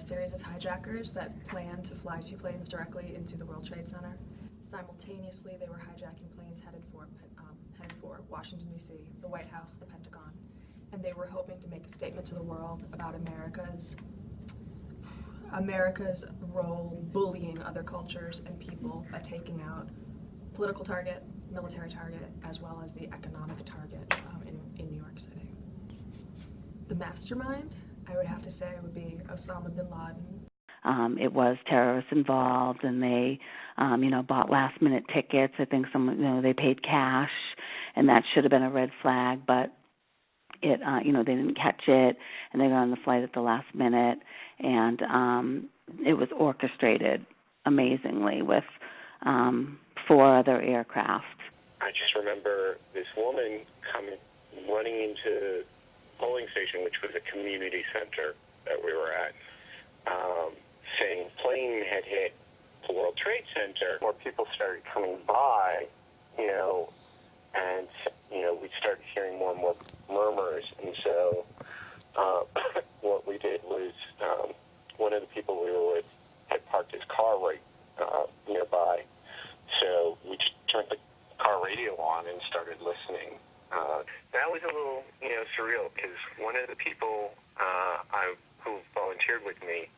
series of hijackers that planned to fly 2 planes directly into the World Trade Center. Simultaneously, they were hijacking planes headed for Washington, D.C., the White House, the Pentagon, and they were hoping to make a statement to the world about America's role bullying other cultures and people by taking out political target, military target, as well as the economic target in New York City. The mastermind, I would have to say, would be Osama bin Laden. It was terrorists involved, and they, bought last-minute tickets. I think they paid cash, and that should have been a red flag, but they didn't catch it, and they got on the flight at the last minute, and it was orchestrated amazingly with 4 other aircraft. I just remember this woman running into the polling station, which was a community center that we were at, saying plane had hit the World Trade Center. More people started coming by, and we started hearing more and more murmurs, and so what we did was one of the people we were with had parked his car right nearby, so we just turned the car radio on and started listening. That was a little surreal, because one of the people who volunteered with me,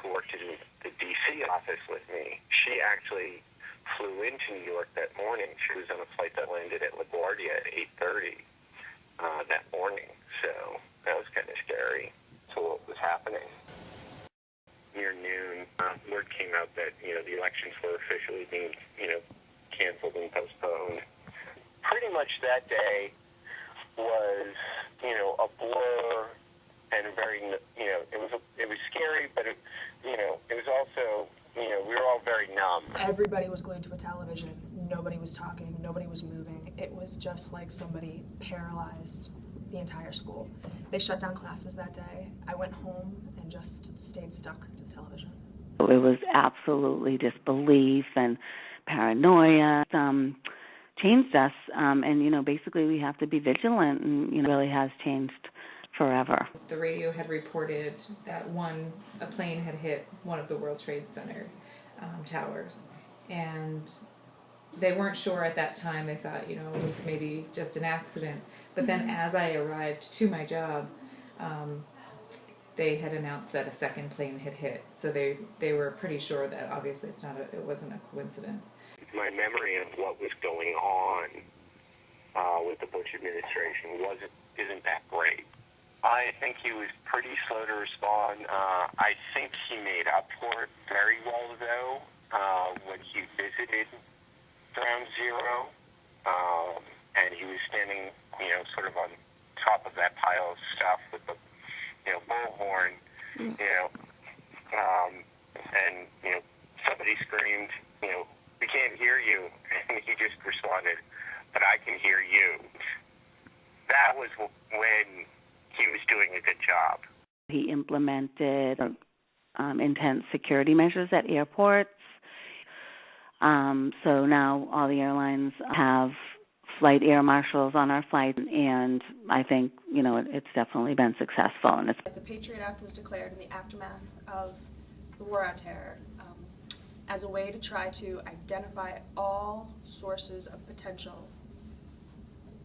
who worked in the D.C. office with me, she actually flew into New York that morning. She was on a flight that landed at LaGuardia at 8:30 that morning. So that was kind of scary to what was happening. Near noon, word came out that the elections were officially being canceled and postponed. Pretty much that day was a blur, and very it was scary, but it was also we were all very numb. Everybody was glued to a television. Nobody was talking. Nobody was moving. It was just like somebody paralyzed the entire school. They shut down classes that day. I went home and just stayed stuck to the television. It was absolutely disbelief and paranoia. Changed us, and basically we have to be vigilant, and it really has changed forever. The radio had reported that a plane had hit one of the World Trade Center towers, and they weren't sure at that time. They thought it was maybe just an accident, but then as I arrived to my job, they had announced that a second plane had hit, so they were pretty sure that obviously it wasn't a coincidence. My memory of what was going on with the Bush administration isn't that great. I think he was pretty slow to respond. I think he made up for it very well, though, when he visited Ground Zero, and he was standing, sort of on top of that pile of stuff with the, bullhorn, and somebody screamed, "We can't hear you," and he just responded, "But I can hear you." That was when he was doing a good job. He implemented intense security measures at airports. So now all the airlines have flight air marshals on our flight, and I think, it's definitely been successful. And The Patriot Act was declared in the aftermath of the War on Terror as a way to try to identify all sources of potential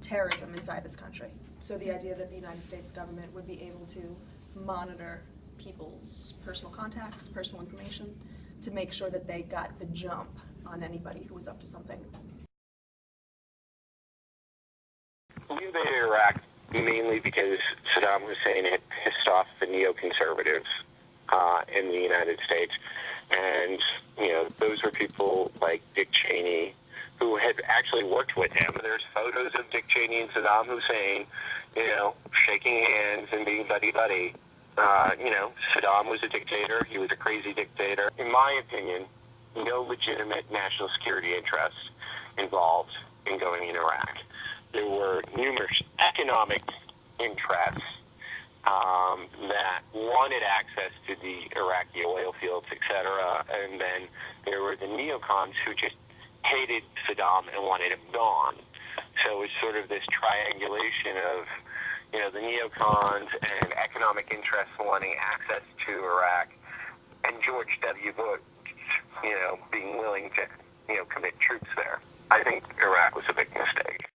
terrorism inside this country. So the idea that the United States government would be able to monitor people's personal contacts, personal information, to make sure that they got the jump on anybody who was up to something. We invaded Iraq mainly because Saddam Hussein had pissed off the neoconservatives in the United States. And, those were people like Dick Cheney, who had actually worked with him. There's photos of Dick Cheney and Saddam Hussein, shaking hands and being buddy-buddy. Saddam was a dictator. He was a crazy dictator. In my opinion, no legitimate national security interest involved in going in Iraq. There were numerous economic interests that wanted access to the Iraqi oil fields, etc. And then there were the neocons who just hated Saddam and wanted him gone. So it's sort of this triangulation of, the neocons and economic interests wanting access to Iraq, and George W. Bush, being willing to, commit troops there. I think Iraq was a big mistake.